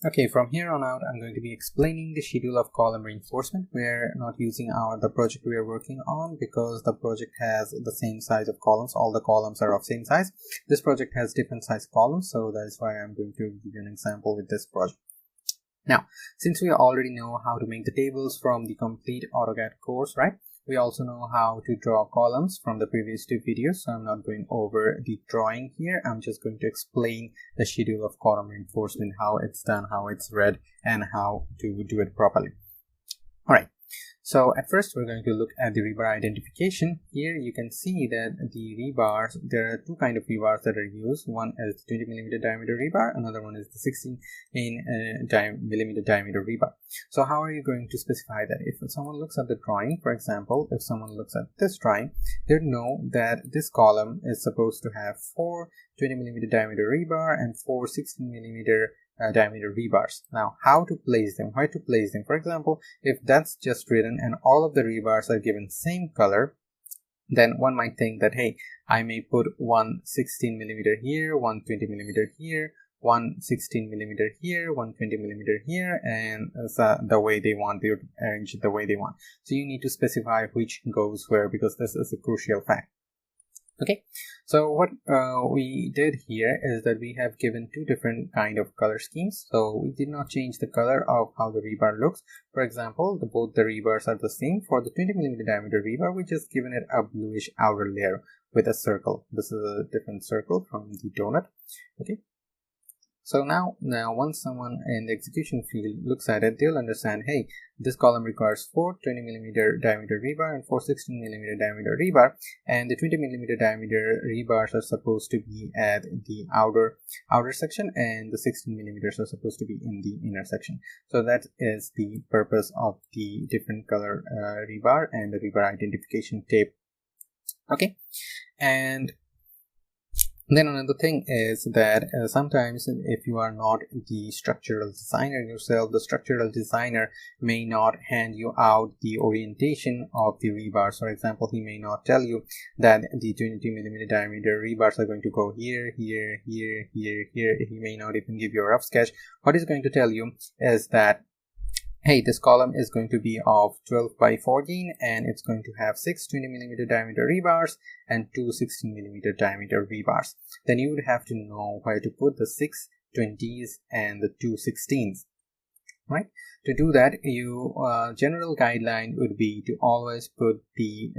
Okay, from here on out, I'm going to be explaining the schedule of column reinforcement. We're not using the project we are working on because the project has the same size of columns. All the columns are of same size. This project has different size columns, so that is why I'm going to give you an example with this project. Now, since we already know how to make the tables from the complete AutoCAD course, right? We also know how to draw columns from the previous two videos, so I'm not going over the drawing here. I'm just going to explain the schedule of column reinforcement, how it's done, how it's read, and how to do it properly. All right. So at first we're going to look at the rebar identification. Here you can see that the rebars, there are two kinds of rebars that are used. One is the 20mm diameter rebar, another one is the 16mm diameter rebar. So how are you going to specify that? If someone looks at the drawing, for example, if someone looks at this drawing, they'll know that this column is supposed to have 4 20mm diameter rebar and 4 16mm diameter rebars. Now, how to place them, where to place them? For example, if that's just written and all of the rebars are given same color, then one might think that, hey, I may put one 16mm here, one 20mm here, one 16mm here, one 20mm here, and the way they want, they arrange it the way they want. So you need to specify which goes where, because this is a crucial fact. Okay, so what we did here is that we have given two different kind of color schemes. So we did not change the color of how the rebar looks. For example, both the rebars are the same. For the 20mm diameter rebar, we just given it a bluish outer layer with a circle. This is a different circle from the donut. Okay. So now once someone in the execution field looks at it, they'll understand, hey, this column requires 4 20mm diameter rebar and 4 16mm diameter rebar, and the 20mm diameter rebars are supposed to be at the outer section, and the 16mm are supposed to be in the inner section. So that is the purpose of the different color rebar and the rebar identification tape. Okay, and then another thing is that sometimes if you are not the structural designer yourself, the structural designer may not hand you out the orientation of the rebars. For example, he may not tell you that the 20mm diameter rebars are going to go here, here, here, here, here. He may not even give you a rough sketch. What he's going to tell you is that, hey, this column is going to be of 12 by 14 and it's going to have 6 20mm diameter rebars and 2 16mm diameter rebars. Then you would have to know where to put the 6 20s and the 2 16s. Right? To do that, you general guideline would be to always put the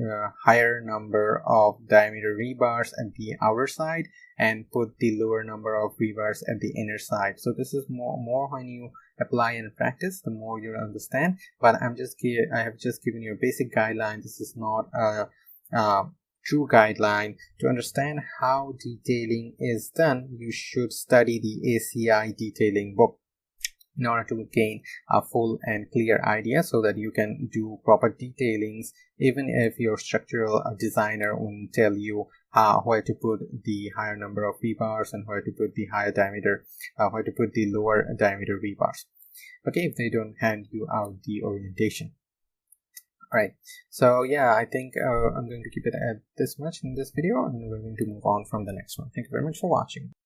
higher number of diameter rebars at the outer side and put the lower number of rebars at the inner side. So this is more when you apply and practice, the more you'll understand. But I have just given you a basic guideline. This is not a true guideline. To understand how detailing is done, you should study the ACI detailing book in order to gain a full and clear idea, so that you can do proper detailings, even if your structural designer won't tell you where to put the higher number of rebars and where to put the higher diameter, where to put the lower diameter rebars. Okay, if they don't hand you out the orientation. Alright, so yeah, I think I'm going to keep it at this much in this video, and we're going to move on from the next one. Thank you very much for watching.